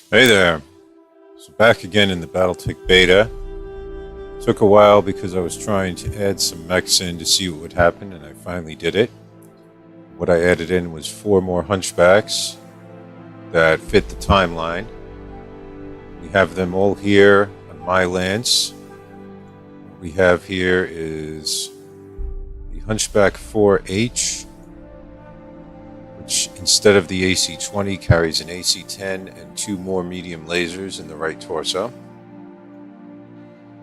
Hey there. So back again in the Battletech beta. Took a while because I was trying to add some mechs in to see what would happen, and I finally did it. What I added in was 4 more Hunchbacks that fit the timeline. We have them all here on my lance. What we have here is the Hunchback 4H, which instead of the AC-20 carries an AC-10 and 2 more medium lasers in the right torso.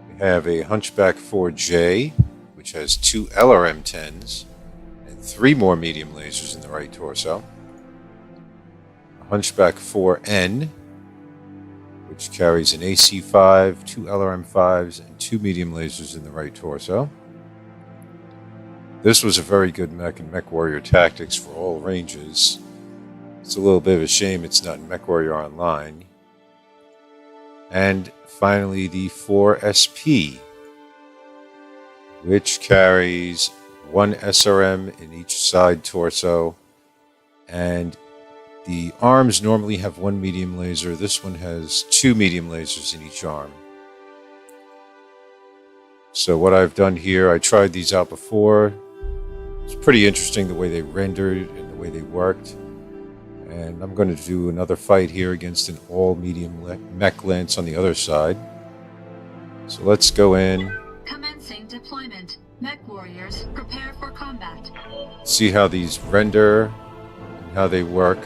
We have a Hunchback 4J, which has 2 LRM-10s and 3 more medium lasers in the right torso. A Hunchback 4N, which carries an AC-5, 2 LRM-5s, and 2 medium lasers in the right torso. This was a very good mech in MechWarrior Tactics for all ranges. It's a little bit of a shame it's not in MechWarrior Online. And finally the 4SP, which carries 1 SRM in each side torso, and the arms normally have 1 medium laser. This one has 2 medium lasers in each arm. So what I've done here, I tried these out before. It's pretty interesting the way they rendered and the way they worked. And I'm going to do another fight here against an all-medium mech lance on the other side. So let's go in. Commencing deployment. Mech warriors, prepare for combat. See how these render and how they work.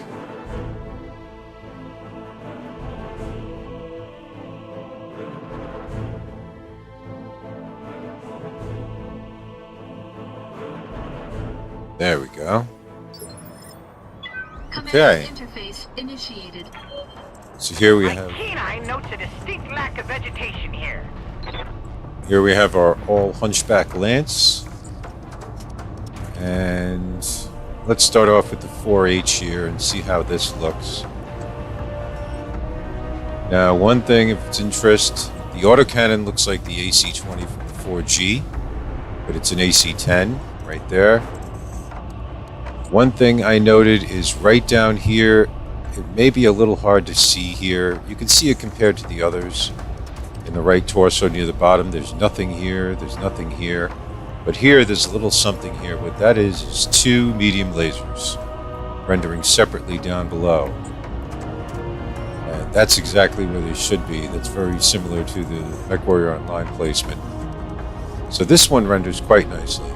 There we go. Okay. Interface initiated. So here we have. My canine notes a distinct lack of vegetation here. Here we have our all Hunchback lance, and let's start off with the 4H here and see how this looks. Now, one thing, if it's interest, the autocannon looks like the AC-20 from the 4G, but it's an AC-10 right there. One thing I noted is right down here, it may be a little hard to see here. You can see it compared to the others. In the right torso near the bottom, there's nothing here, there's nothing here. But here, there's a little something here. What that is 2 medium lasers rendering separately down below. And that's exactly where they should be. That's very similar to the MechWarrior Online placement. So this one renders quite nicely.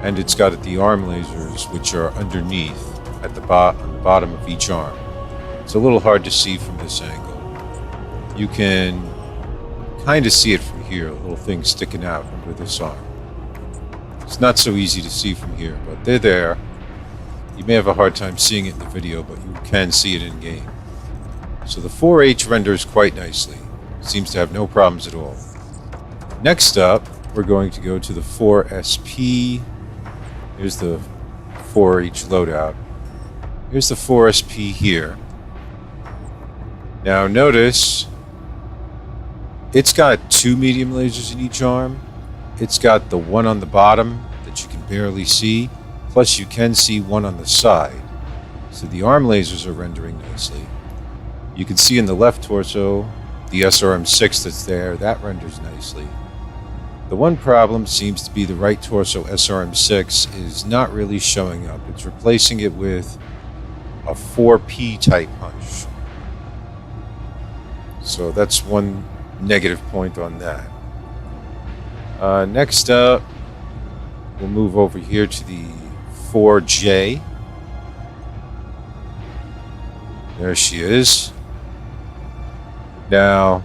And it's got the arm lasers, which are underneath at the on the bottom of each arm. It's a little hard to see from this angle. You can kind of see it from here, a little thing sticking out under this arm. It's not so easy to see from here, but they're there. You may have a hard time seeing it in the video, but you can see it in game. So the 4H renders quite nicely. Seems to have no problems at all. Next up, we're going to go to the 4SP. Here's the 4H loadout. Here's the 4SP here. Now notice, it's got 2 medium lasers in each arm. It's got the one on the bottom that you can barely see, plus you can see one on the side. So the arm lasers are rendering nicely. You can see in the left torso, the SRM-6 that's there, that renders nicely. The one problem seems to be the right torso SRM-6 is not really showing up. It's replacing it with a 4P type hunch. So that's one negative point on that. Next up, we'll move over here to the 4J. There she is. Now,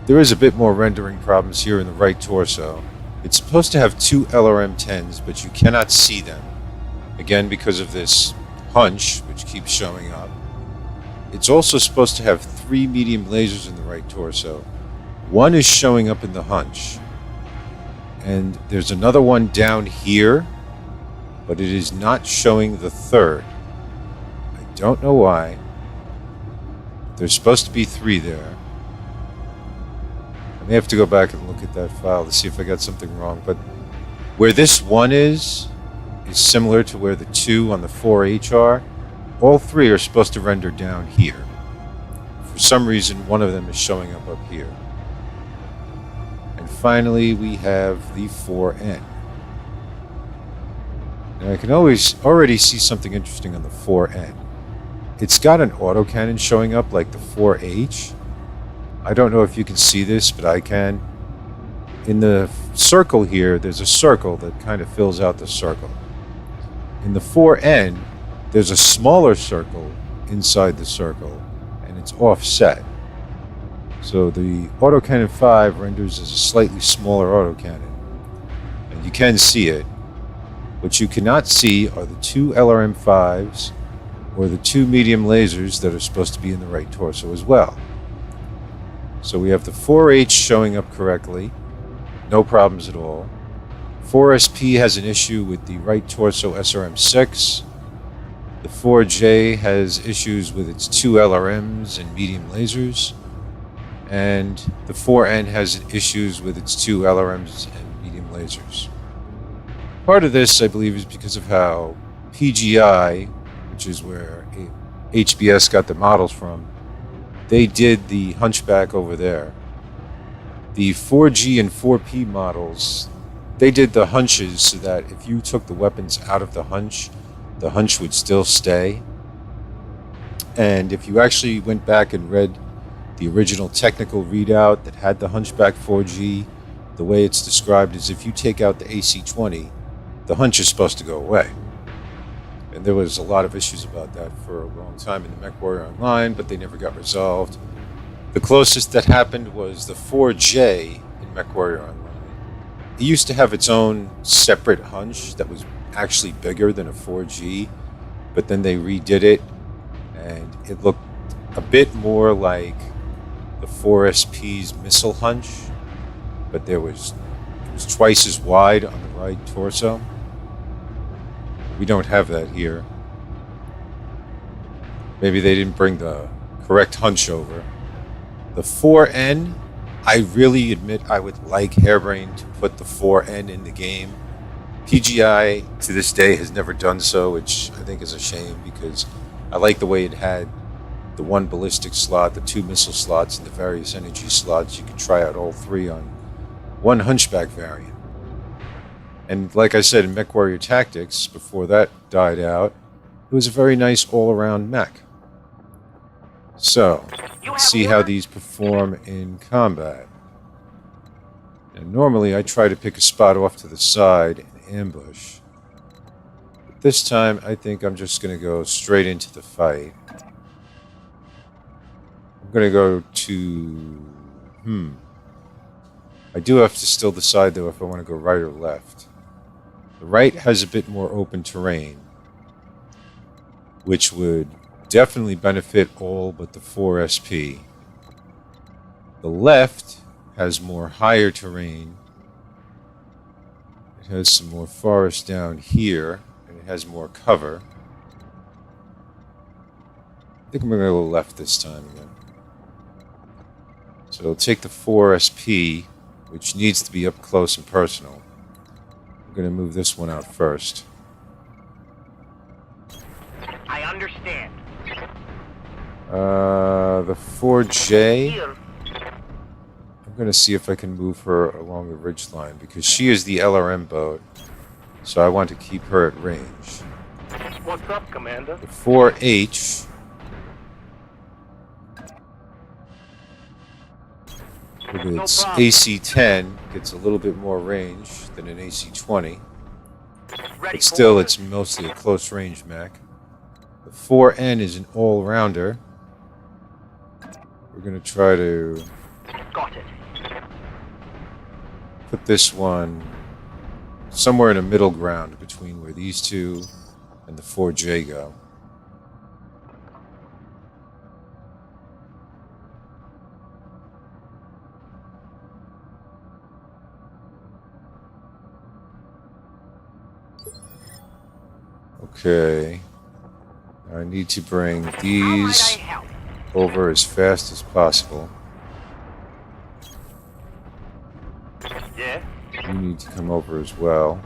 there is a bit more rendering problems here in the right torso. It's supposed to have 2 LRM-10s, but you cannot see them. Again, because of this hunch, which keeps showing up. It's also supposed to have 3 medium lasers in the right torso. One is showing up in the hunch. And there's another one down here, but it is not showing the third. I don't know why. There's supposed to be 3 there. I may have to go back and look at that file to see if I got something wrong, but where this one is similar to where the 2 on the 4H are. All 3 are supposed to render down here. for some reason, one of them is showing up here. And finally, we have the 4N. Now, I can already see something interesting on the 4N. It's got an autocannon showing up like the 4H. I don't know if you can see this, but I can. In the circle here, there's a circle that kind of fills out the circle. In the 4N, there's a smaller circle inside the circle, and it's offset. So the autocannon 5 renders as a slightly smaller autocannon, and you can see it. What you cannot see are the two LRM-5s or the two medium lasers that are supposed to be in the right torso as well. So we have the 4H showing up correctly, no problems at all. 4SP has an issue with the right torso SRM-6. The 4J has issues with its two LRMs and medium lasers. And the 4N has issues with its two LRMs and medium lasers. Part of this, I believe, is because of how PGI, which is where HBS got the models from, they did the Hunchback over there. The 4G and 4P models, they did the hunches so that if you took the weapons out of the hunch would still stay. And if you actually went back and read the original technical readout that had the Hunchback 4G, the way it's described is if you take out the AC-20, the hunch is supposed to go away. And there was a lot of issues about that for a long time in the MechWarrior Online, but they never got resolved. The closest that happened was the 4J in MechWarrior Online. It used to have its own separate hunch that was actually bigger than a 4G, but then they redid it, and it looked a bit more like the 4SP's missile hunch, but it was twice as wide on the right torso. We don't have that here. Maybe they didn't bring the correct hunch over. The 4N, I really admit I would like Hairbrain to put the 4N in the game. PGI to this day has never done so, which I think is a shame because I like the way it had the one ballistic slot, the two missile slots, and the various energy slots. You could try out all three on one Hunchback variant. And like I said in MechWarrior Tactics, before that died out, it was a very nice all-around mech. So, let's see how these perform in combat. And normally I try to pick a spot off to the side and ambush. But this time I think I'm just going to go straight into the fight. I'm going to go to... I do have to still decide though if I want to go right or left. The right has a bit more open terrain, which would definitely benefit all but the 4SP. The left has more higher terrain. It has some more forest down here, and it has more cover. I think I'm going to go left this time again. So I'll take the 4SP, which needs to be up close and personal. I'm going to move this one out first. I understand. The 4J, I'm going to see if I can move her along the ridge line because she is the LRM boat, so I want to keep her at range. What's up, Commander? The 4H, with its AC-10, gets a little bit more range than an AC-20, but still it's mostly a close-range mech. The 4N is an all-rounder. We're going to try to put this one somewhere in a middle ground between where these two and the 4J go. Okay. I need to bring these over as fast as possible. Yeah. You need to come over as well.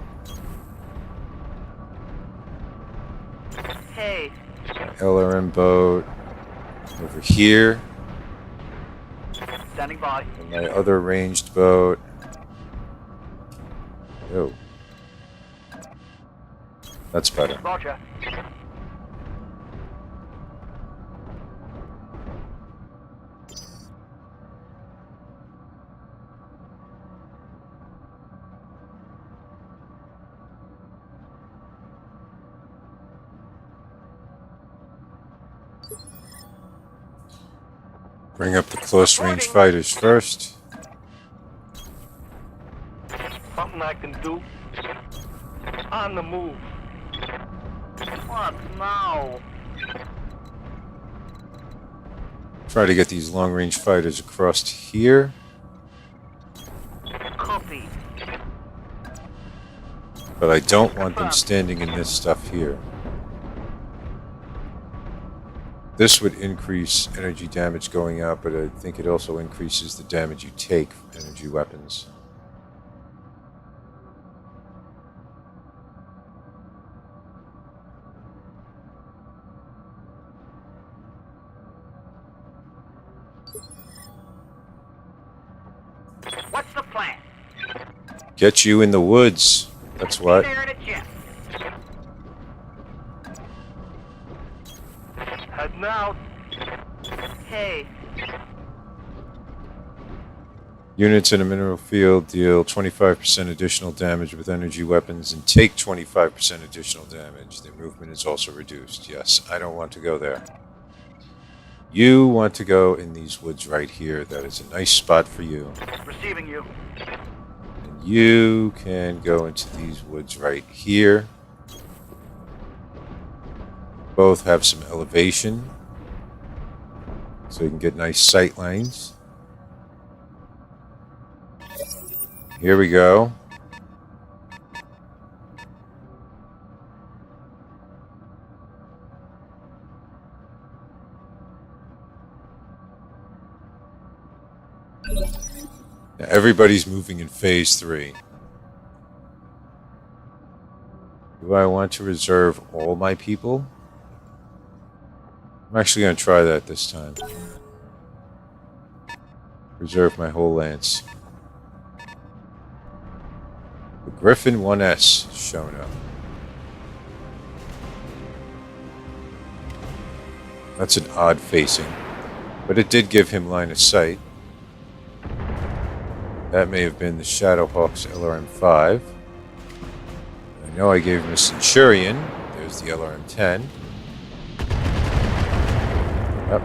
Hey. LRM boat over here. Standing by. And my other ranged boat. Oh. That's better. Roger. Bring up the close range fighters first. Something I can do. On the move. What now? Try to get these long range fighters across to here. Copy. But I don't want them standing in this stuff here. This would increase energy damage going out, but I think it also increases the damage you take from energy weapons. What's the plan? Get you in the woods. That's what. There in a jiff. Heading out. Hey. Units in a mineral field deal 25% additional damage with energy weapons and take 25% additional damage. Their movement is also reduced. Yes, I don't want to go there. You want to go in these woods right here. That is a nice spot for you. Receiving you. And you can go into these woods right here. Both have some elevation, so you can get nice sight lines. Here we go. Now everybody's moving in phase 3. Do I want to reserve all my people? I'm actually going to try that this time. Reserve my whole lance. The Griffin 1S showing up. That's an odd facing, but it did give him line of sight. That may have been the Shadowhawk's LRM-5. I know I gave him a Centurion. There's the LRM-10. Yep.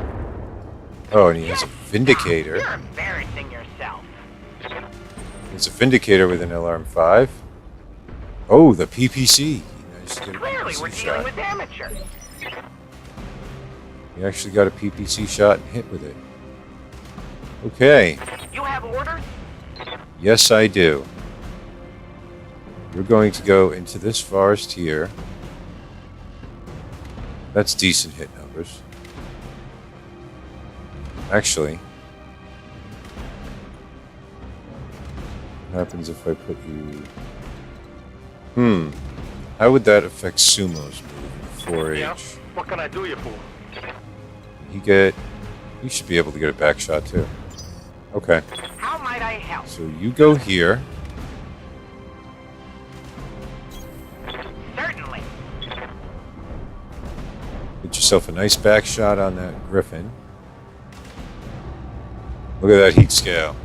Oh, and he has a Vindicator. You're embarrassing yourself. It's a Vindicator with an LRM-5. Oh, the PPC. He managed to get a Clearly, PPC we're dealing shot. with amateurs. He actually got a PPC shot and hit with it. Okay. You have orders? Yes, I do. You're going to go into this forest here. That's decent hit numbers. Actually, what happens if I put you... How would that affect Sumo's move in 4H? Yeah. What can I do you for? You should be able to get a back shot too. Okay. How might I help? So you go here. Certainly. Get yourself a nice back shot on that Griffin. Look at that heat scale.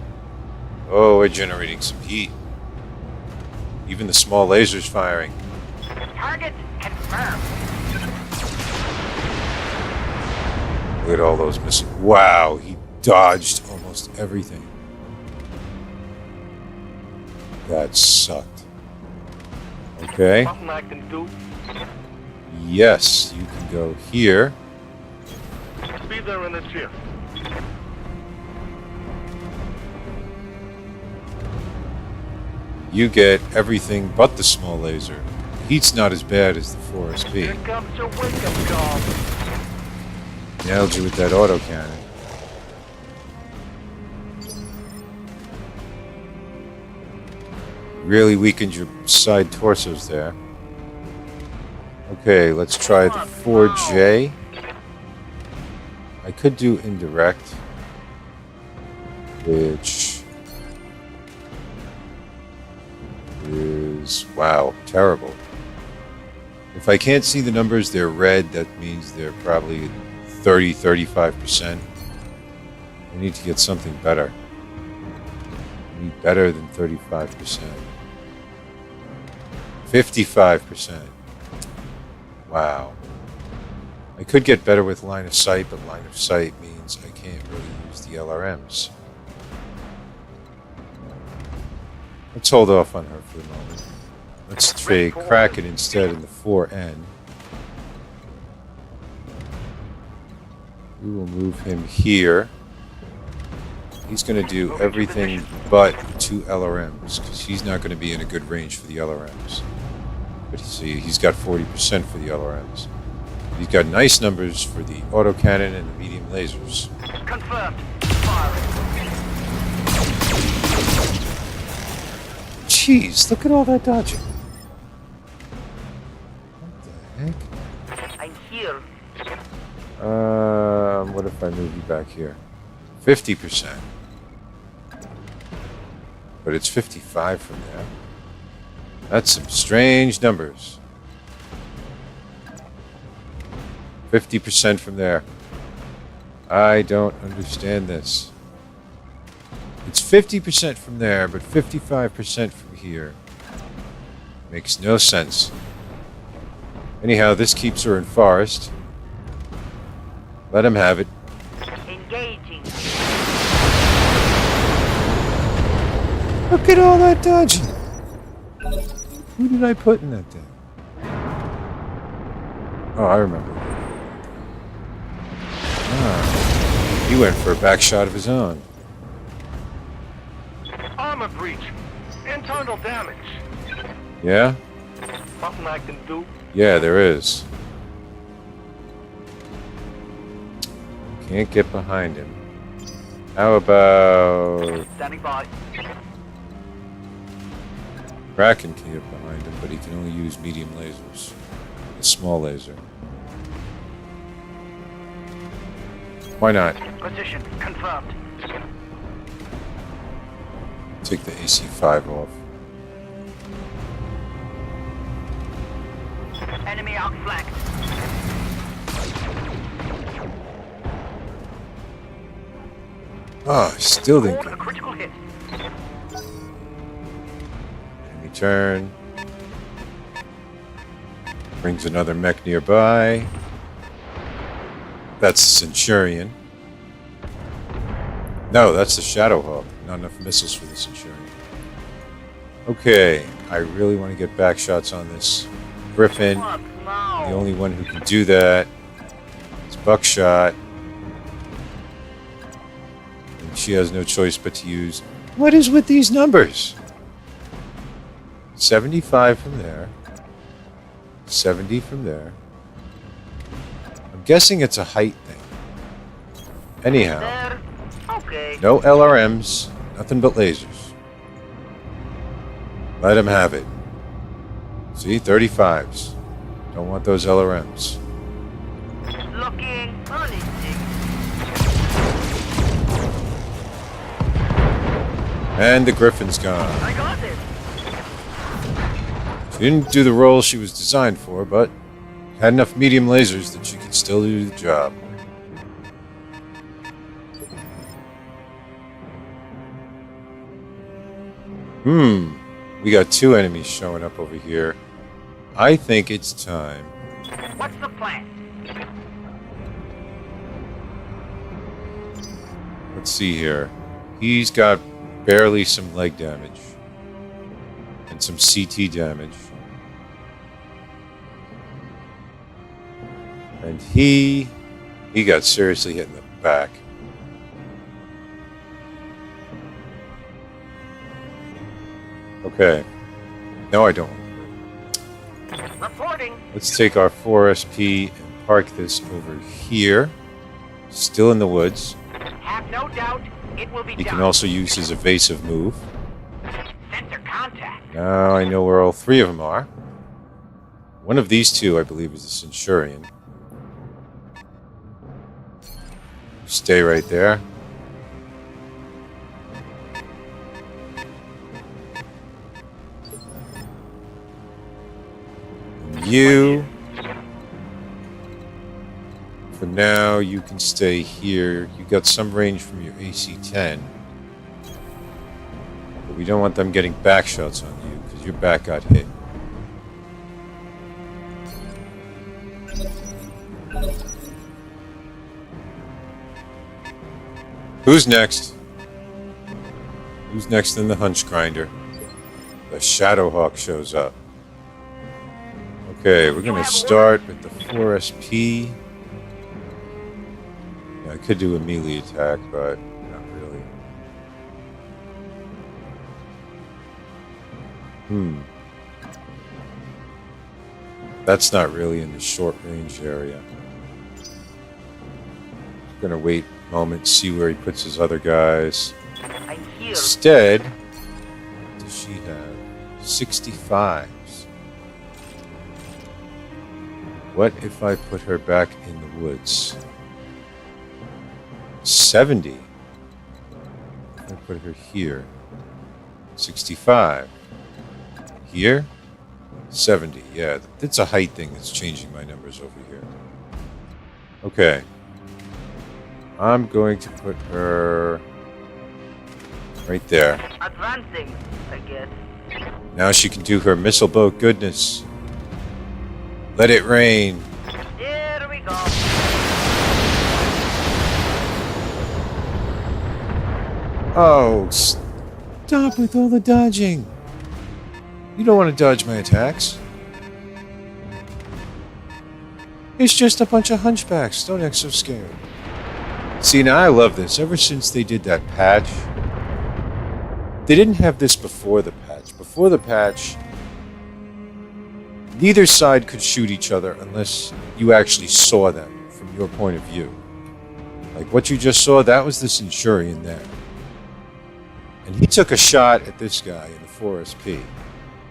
Oh, we're generating some heat. Even the small laser's firing. Target confirmed. Look at all those missiles. Wow, he dodged almost everything. That sucked. Okay. Something I can do. Yes, you can go here. Be there in a jiff. You get everything but the small laser. Heat's not as bad as the 4SB. Here comes your wake-up call. Nailed you with that autocannon. Really weakened your side torsos there. Okay, let's try the 4J. I could do indirect. which is, wow, terrible. If I can't see the numbers, they're red. That means they're probably 30, 35%. I need to get something better. I need better than 35%. 55%. Wow. I could get better with line of sight, but line of sight means I can't really use the LRMs. Let's hold off on her for the moment. Let's trade Kraken instead in the 4N. We will move him here. He's going to do everything but 2 LRMs, because he's not going to be in a good range for the LRMs. But you see, he's got 40% for the LRMs. He's got nice numbers for the autocannon and the medium lasers. Confirmed. Firing. Jeez, look at all that dodging. What the heck? I'm here. What if I move you back here? 50%. But it's 55 from there. That's some strange numbers. 50% from there. I don't understand this. It's 50% from there, but 55% from here. Makes no sense. Anyhow, this keeps her in forest. Let him have it. Engaging. Look at all that dodging. Who did I put in that thing? Oh, I remember. Ah, he went for a back shot of his own. Armor breach. Internal damage. Yeah? Something I can do. Yeah, there is. Can't get behind him. How about... Standing by. Kraken can get behind him, but he can only use medium lasers. A small laser. Why not? Position confirmed. Take the AC-5 off. Enemy outflanked. Oh, still didn't Scored get a critical hit. any turn. Brings another mech nearby. That's the Centurion. No, that's the Shadowhawk. Not enough missiles for the Centurion. Okay, I really want to get back shots on this Griffin. Fuck, no. The only one who can do that is Buckshot. And she has no choice but to use... What is with these numbers? 75 from there. 70 from there. I'm guessing it's a height thing. Anyhow, There. Okay. no LRMs, nothing but lasers. Let him have it. See, 35s. Don't want those LRMs. Looking uneasy. And the Griffin's gone. I got it. She didn't do the role she was designed for, but had enough medium lasers that she could still do the job. We got 2 enemies showing up over here. I think it's time. What's the plan? Let's see here. He's got barely some leg damage. And some CT damage. And he got seriously hit in the back. Okay. No, I don't. Reporting. Let's take our 4SP and park this over here. Still in the woods. Have no doubt it will be He done. can also use his evasive move. Sensor contact. Now I know where all 3 of them are. One of these 2, I believe, is the Centurion. Stay right there. You, for now, you can stay here. You got some range from your AC-10. But we don't want them getting back shots on you, because your back got hit. Who's next? Who's next in the hunch grinder? The Shadowhawk shows up. Okay, we're going to start with the 4SP. Yeah, I could do a melee attack, but not really. That's not really in the short range area. Going to wait a moment, see where he puts his other guys. I'm here. Instead, what does she have? 65s. What if I put her back in the woods? 70. If I put her here. 65. Here? 70. Yeah, it's a height thing that's changing my numbers over here. Okay. I'm going to put her right there. Advancing, I guess. Now she can do her missile boat goodness. Let it rain. Here we go. Oh, stop with all the dodging. You don't want to dodge my attacks. It's just a bunch of hunchbacks. Don't act so scared. See, now I love this. Ever since they did that patch, they didn't have this before the patch. Before the patch, neither side could shoot each other unless you actually saw them from your point of view. Like what you just saw, that was the Centurion there. And he took a shot at this guy in the 4SP.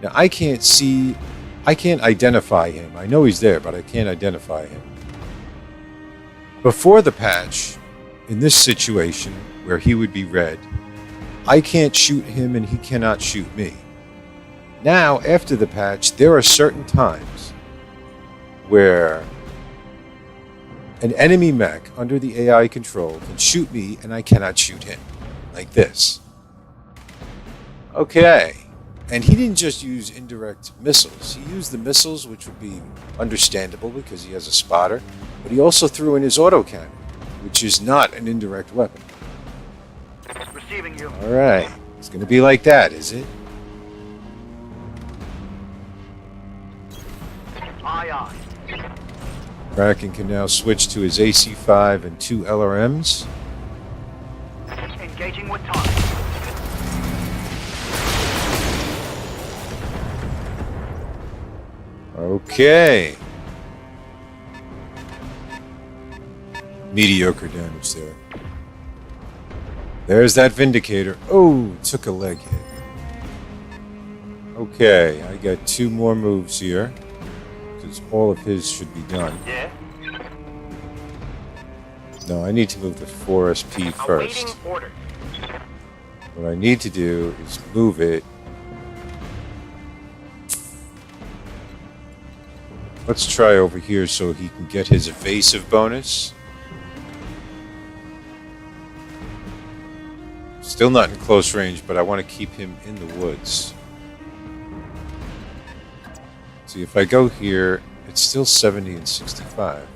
Now, I can't identify him. I know he's there, but I can't identify him. Before the patch, in this situation where he would be red, I can't shoot him and he cannot shoot me. Now, after the patch, there are certain times where an enemy mech under the AI control can shoot me and I cannot shoot him. Like this. Okay. And he didn't just use indirect missiles. He used the missiles, which would be understandable because he has a spotter, but he also threw in his autocannon, which is not an indirect weapon. Receiving you. All right. It's going to be like that, is it? Aye, aye. Kraken can now switch to his AC-5 and 2 LRMs. Engaging with target. Okay. Mediocre damage there. There's that Vindicator. Oh, took a leg hit. Okay, I got 2 more moves here. Because all of his should be done. Yeah. No, I need to move the 4SP first. Awaiting order. What I need to do is move it. Let's try over here so he can get his evasive bonus. Still not in close range, but I want to keep him in the woods. See, if I go here, it's still 70 and 65.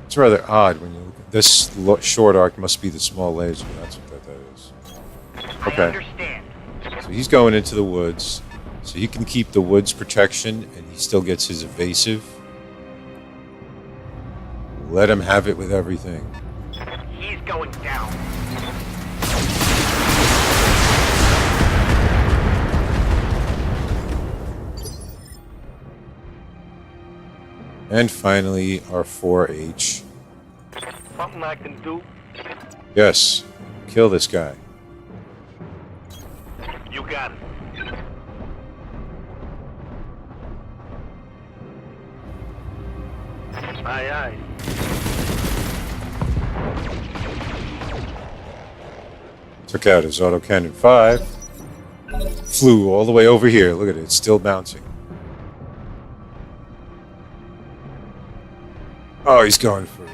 It's rather odd when you look at this short arc must be the small laser. That's what that is. Okay. I understand. So he's going into the woods. So he can keep the woods protection and he still gets his evasive. Let him have it with everything. He's going down. And finally, our 4H. Something I can do. Yes, kill this guy. You got it. Aye, aye. Took out his autocannon 5. flew all the way over here. Look at it. It's still bouncing. Oh, he's going for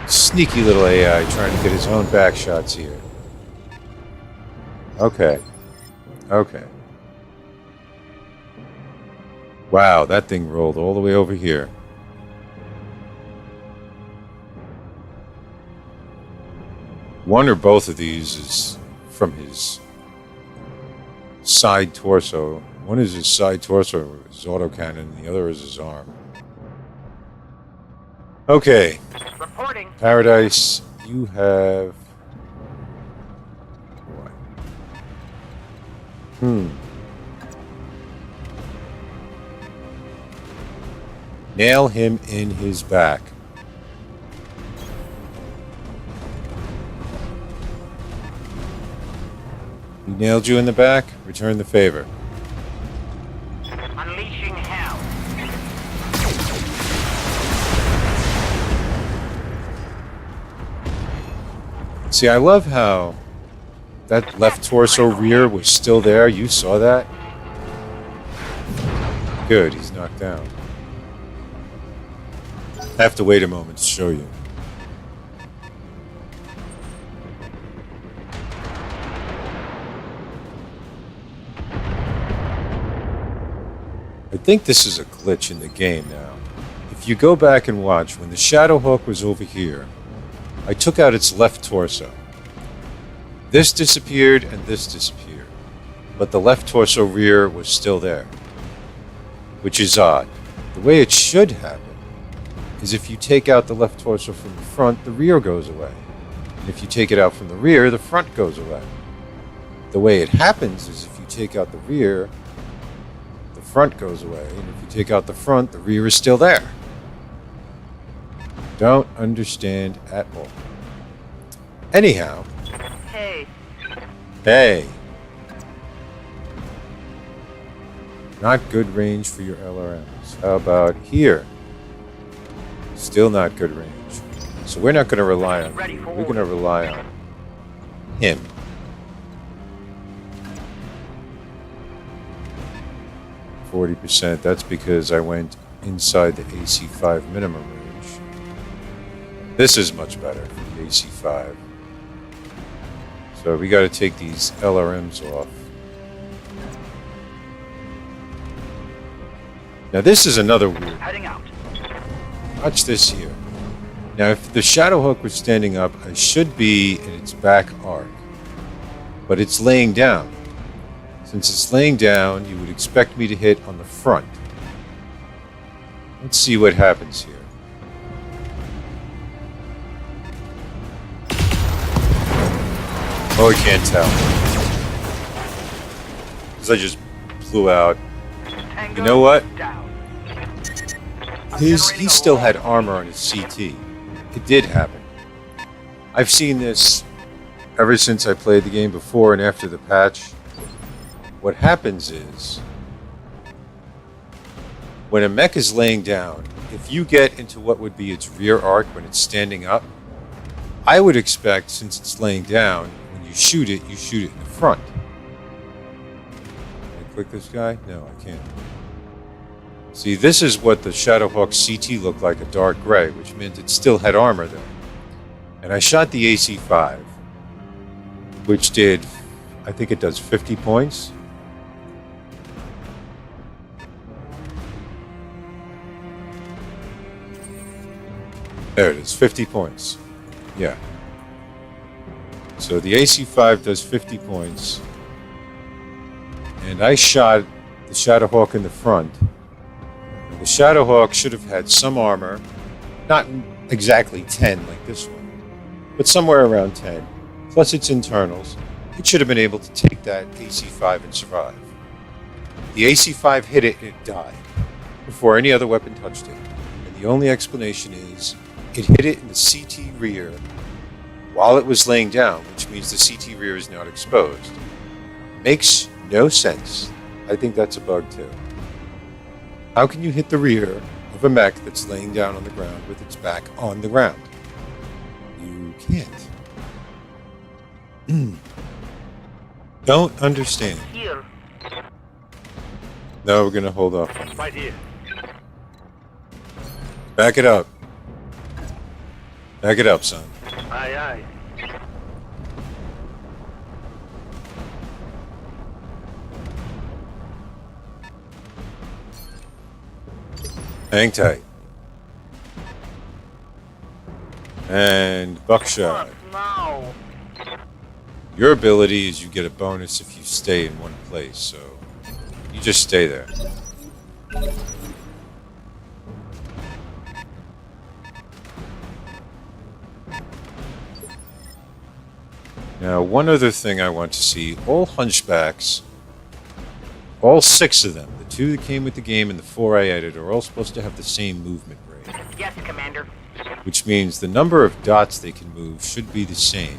sneaky little AI trying to get his own back shots here. Okay. Okay. Wow, that thing rolled all the way over here. One or both of these is from his side torso. One is his side torso, his autocannon, and the other is his arm. Okay. Reporting. Paradise, you have... what? Nail him in his back. He nailed you in the back? Return the favor. Unleashing hell. See, I love how that left torso rear was still there. You saw that? Good, he's knocked down. I have to wait a moment to show you. I think this is a glitch in the game now. If you go back and watch, when the Shadow Hawk was over here, I took out its left torso. This disappeared and this disappeared, but the left torso rear was still there, which is odd. The way it should happen is if you take out the left torso from the front, the rear goes away. And if you take it out from the rear, the front goes away. The way it happens is if you take out the rear, the front goes away, and if you take out the front, the rear is still there. Don't understand at all. Anyhow. Hey. Hey. Not good range for your LRMs. How about here? Still not good range. So we're not going to rely on you. We're going to rely on him. %. That's because I went inside the AC5 minimum range. This is much better for the AC5. So we got to take these LRMs off. Now this is another weird. Heading out. Watch this here. Now if the Shadow Hawk was standing up, I should be in its back arc. But it's laying down. Since it's laying down, you would expect me to hit on the front. Let's see what happens here. Oh, I can't tell. Because I just blew out. You know what? He still had armor on his CT. It did happen. I've seen this ever since I played the game before and after the patch. What happens is, when a mech is laying down, if you get into what would be its rear arc when it's standing up, I would expect, since it's laying down, when you shoot it in the front. Can I click this guy? No, I can't. See, this is what the Shadow Hawk CT looked like, a dark gray, which meant it still had armor there. And I shot the AC5, which did, I think it does 50 points. There it is, 50 points. Yeah. So the AC5 does 50 points. And I shot the Shadow Hawk in the front. And the Shadow Hawk should have had some armor. Not exactly 10 like this one, but somewhere around 10. Plus its internals. It should have been able to take that AC5 and survive. The AC5 hit it and it died before any other weapon touched it. And the only explanation is it hit it in the CT rear while it was laying down, which means the CT rear is not exposed. Makes no sense. I think that's a bug too. How can you hit the rear of a mech that's laying down on the ground with its back on the ground? You can't. Don't understand. Here. No, we're gonna hold off. Right here. Back it up. Back it up, son. Aye, aye. Hang tight. And buckshot. No. Your ability is you get a bonus if you stay in one place, so you just stay there. Now, one other thing I want to see, all Hunchbacks, all 6 of them, the 2 that came with the game and the 4 I added, are all supposed to have the same movement rate. Yes, Commander. Which means the number of dots they can move should be the same.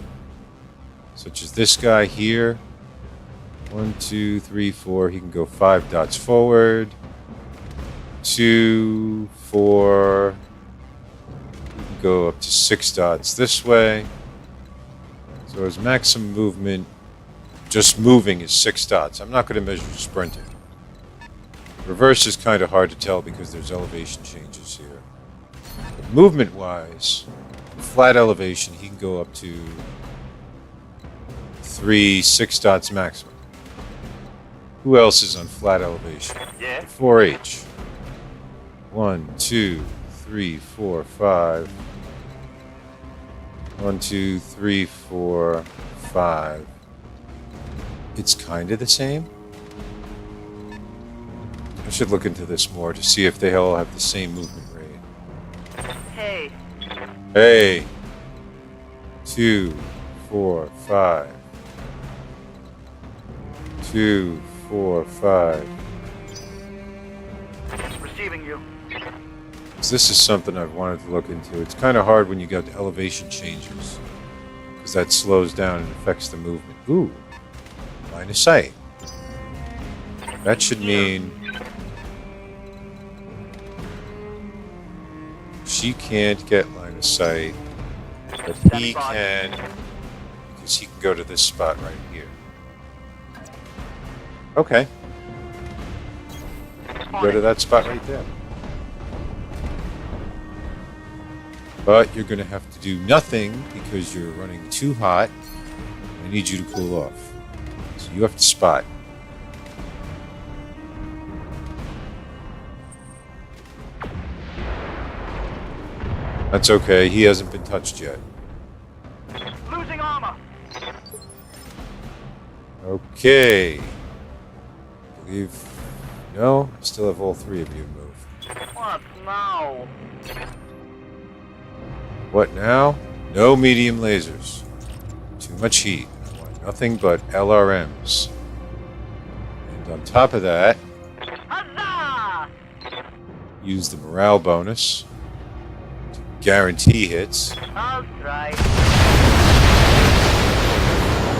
Such as this guy here. 1, 2, 3, 4. He can go 5 dots forward. 2, 4. He can go up to 6 dots this way. So his maximum movement, just moving, is 6 dots. I'm not going to measure sprinting. Reverse is kind of hard to tell because there's elevation changes here. But movement-wise, flat elevation, he can go up to 3, 6 dots maximum. Who else is on flat elevation? Yeah. 4H. 1, 2, 3, 4, 5. 1, 2, 3, 4, 5. It's kind of the same. I should look into this more to see if they all have the same movement rate. Hey. Hey. 2, 4, 5. 2, 4, 5. Receiving you. This is something I've wanted to look into. It's kind of hard when you got the elevation changes, because that slows down and affects the movement. Ooh, line of sight. That should mean she can't get line of sight, but he can, because he can go to this spot right here. Okay. Go to that spot right there. But you're going to have to do nothing because you're running too hot. I need you to cool off. So you have to spot. That's okay. He hasn't been touched yet. Losing armor. Okay. I believe... No, I still have all 3 of you moved. What now? What now? No medium lasers. Too much heat. I want nothing but LRMs. And on top of that, Huzzah! use the morale bonus to guarantee hits. I'll try.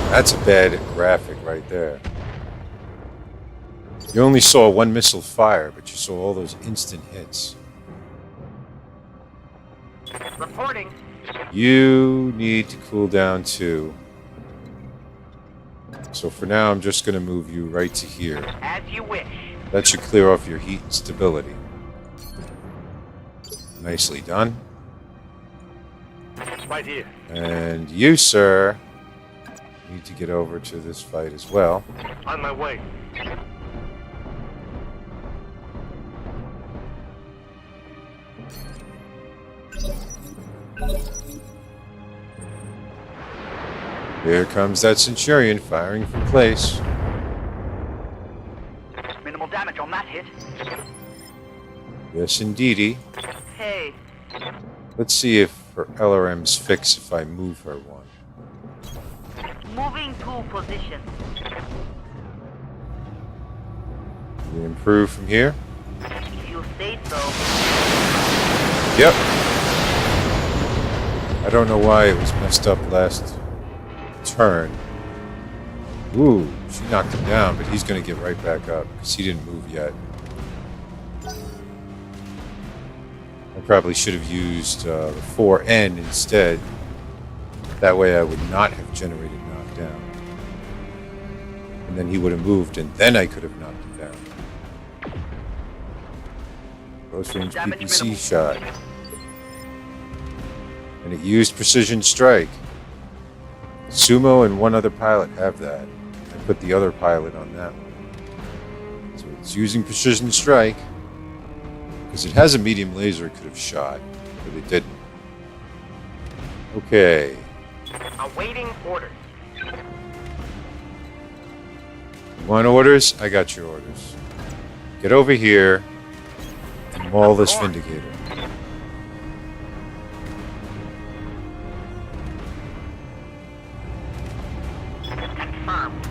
That's a bad graphic right there. You only saw 1 missile fire, but you saw all those instant hits. Reporting. You need to cool down too. So for now, I'm just going to move you right to here. As you wish. That should clear off your heat and stability. Nicely done. Right here. And you, sir, need to get over to this fight as well. On my way. Here comes that Centurion firing from place. Minimal damage on that hit. Yes, indeedy. Hey. Let's see if her LRM's fix if I move her one. Moving to position. We improve from here? If you say so. Yep. I don't know why it was messed up last turn. Ooh, she knocked him down, but he's going to get right back up because he didn't move yet. I probably should have used 4N instead. That way I would not have generated knockdown. And then he would have moved, and then I could have knocked him down. Close range Damage PPC minimal. shot. And it used precision strike. Sumo and one other pilot have that. I put the other pilot on that one. So it's using precision strike. Because it has a medium laser it could have shot, but it didn't. Okay. Awaiting orders. You want orders? I got your orders. Get over here and maul this Vindicator. Confirmed.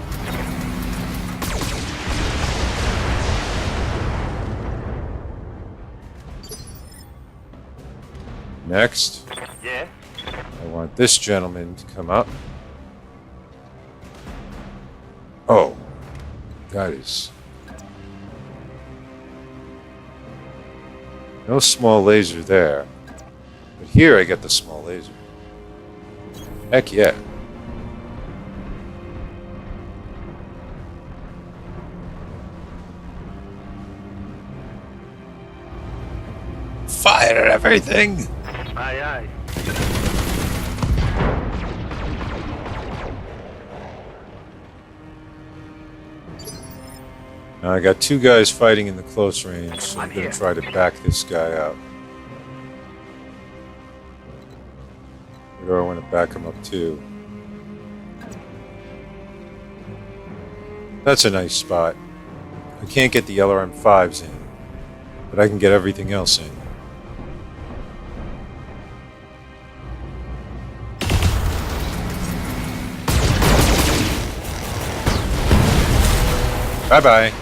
Next, Yeah. I want this gentleman to come up. Oh, that is... no small laser there. But here I get the small laser. Heck yeah. Fire everything! Aye, aye. Now I got two guys fighting in the close range, so I'm I'm going here. to try to back this guy up. Or I want to back him up too. That's a nice spot. I can't get the LRM-5s in, but I can get everything else in. Bye-bye.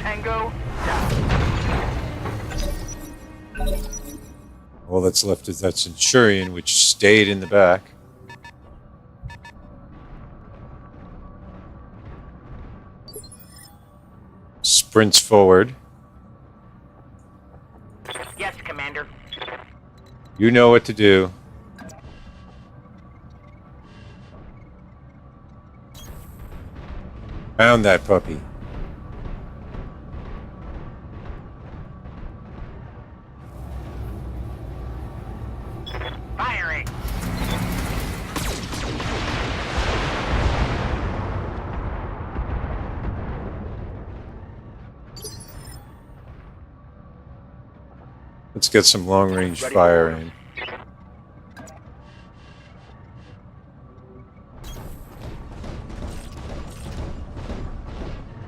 Tango down. All that's left is that Centurion, which stayed in the back. Sprints forward. Yes, Commander. You know what to do. Found that puppy. Firing. Let's get some long-range Ready for fire orders. in.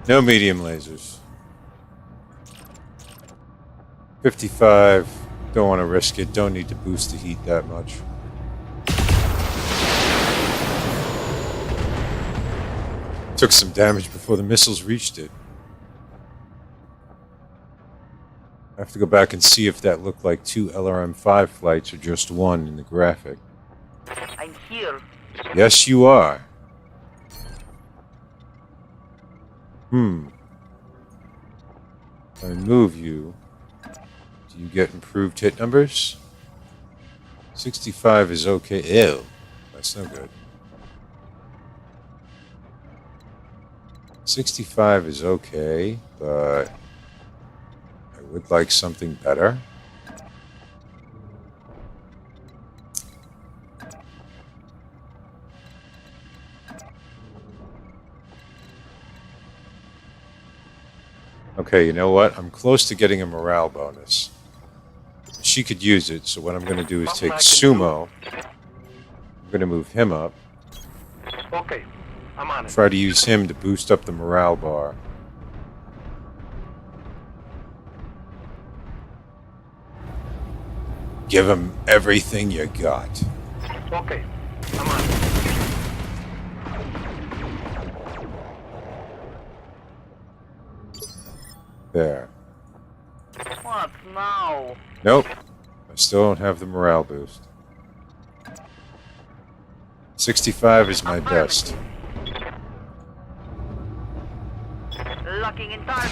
No medium lasers. 55. Don't want to risk it. Don't need to boost the heat that much. Took some damage before the missiles reached it. I have to go back and see if that looked like two LRM-5 flights or just one in the graphic. I'm here. Yes, you are. If I move you, do you get improved hit numbers? 65 is okay. Ew. That's no good. 65 is okay, but I would like something better. Okay, you know what? I'm close to getting a morale bonus. She could use it, so what I'm going to do is take Sumo. I'm going to move him up. Okay, I'm on it. Try to use him to boost up the morale bar. Give him everything you got. Okay, I'm on it. There. What now? Nope. I still don't have the morale boost. 65 is my best. Locking in target.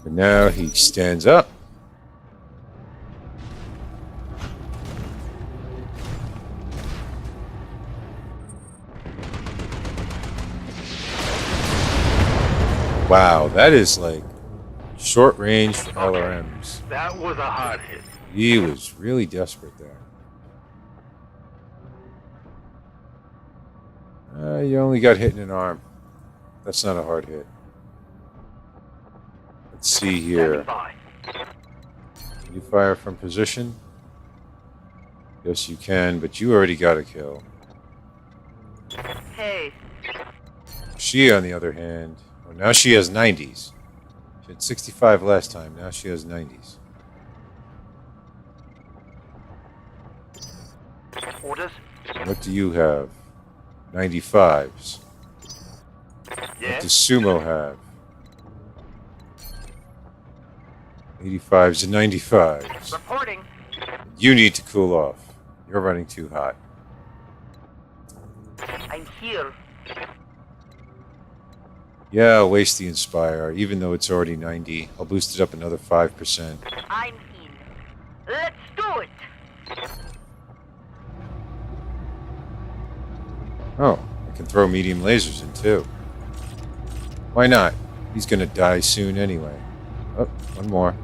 And now he stands up. Wow, that is like short range for LRMs. That was a hard hit. He was really desperate there. You only got hit in an arm. That's not a hard hit. Let's see here. Standing by. Can you fire from position? Yes, you can, but you already got a kill. Hey, She, on the other hand, well, now she has 90s. She had 65 last time. Now she has 90s. orders? What do you have? 95s. What Yes. does Sumo have? 85s and 95s. Reporting. You need to cool off. You're running too hot. I'm here. Yeah, I'll waste the Inspire, even though it's already 90. I'll boost it up another 5%. I'm in. Let's do it. Oh, I can throw medium lasers in too. Why not? He's gonna die soon anyway. Oh, one more.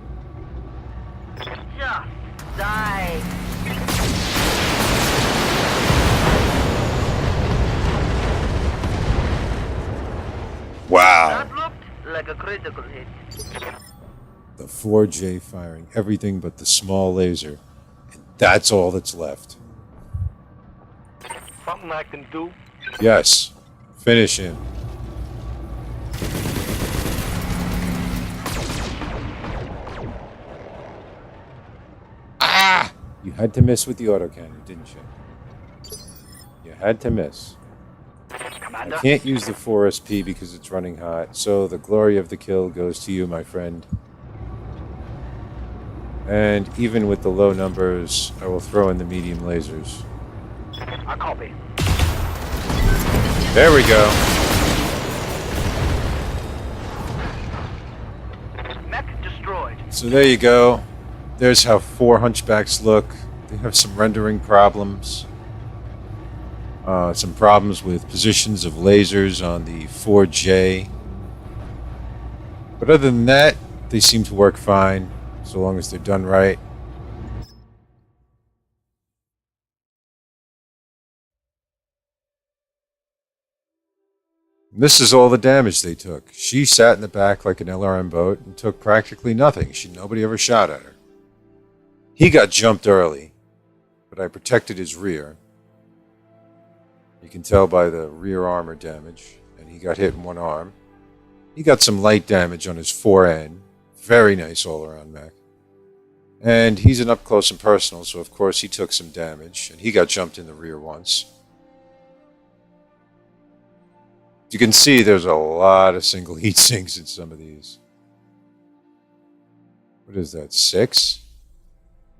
Just die. Wow. That looked like a critical hit. The 4J firing everything but the small laser. And that's all that's left. Something I can do. Yes. Finish him. Ah! You had to miss with the autocannon, didn't you? You had to miss. Commander. I can't use the 4SP because it's running hot, so the glory of the kill goes to you, my friend. And even with the low numbers, I will throw in the medium lasers. I copy. There we go. Mech destroyed. So there you go. There's how 4 Hunchbacks look. They have some rendering problems. Some problems with positions of lasers on the 4J. But other than that, they seem to work fine, so long as they're done right. This is all the damage they took. She sat in the back like an LRM boat and took practically nothing. Nobody ever shot at her. He got jumped early, but I protected his rear. You can tell by the rear armor damage, and he got hit in one arm. He got some light damage on his fore end. Very nice all-around mech. And he's an up-close and personal, so of course he took some damage, and he got jumped in the rear once. You can see there's a lot of single heat sinks in some of these. What is that, 6?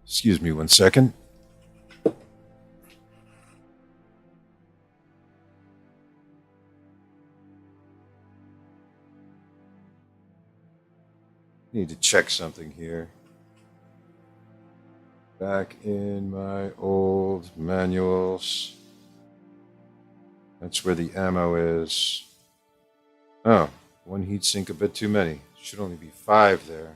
Excuse me 1 second. Need to check something here. Back in my old manuals. That's where the ammo is. Oh, 1 heat sink a bit too many. Should only be 5 there.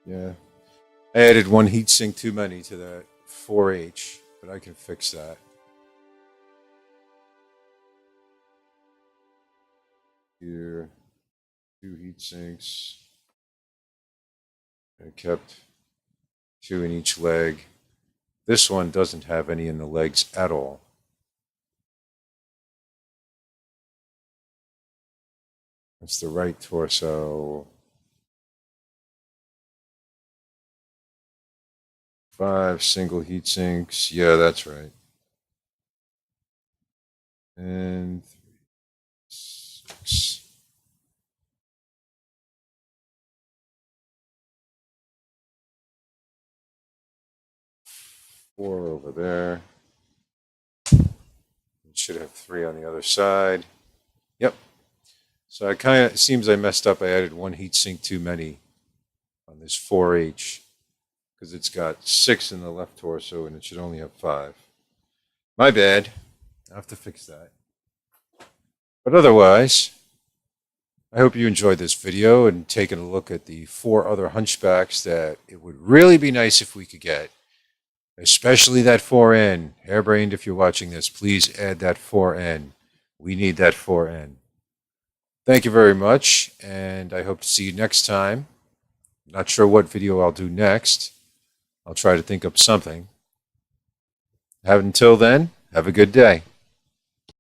Yeah. I added 1 heat sink too many to that 4H, but I can fix that. Here, 2 heat sinks. I kept 2 in each leg. This one doesn't have any in the legs at all. That's the right torso. 5 single heat sinks. Yeah, that's right. And 3, 6. Four over there. It should have 3 on the other side. Yep. So it seems I messed up. I added 1 heat sink too many on this 4H because it's got 6 in the left torso and it should only have 5. My bad. I have to fix that. But otherwise, I hope you enjoyed this video and taken a look at the 4 other Hunchbacks that it would really be nice if we could get. Especially that 4N. Hairbrained, if you're watching this, please add that 4N. We need that 4N. Thank you very much, and I hope to see you next time. Not sure what video I'll do next. I'll try to think up something. Until then, have a good day.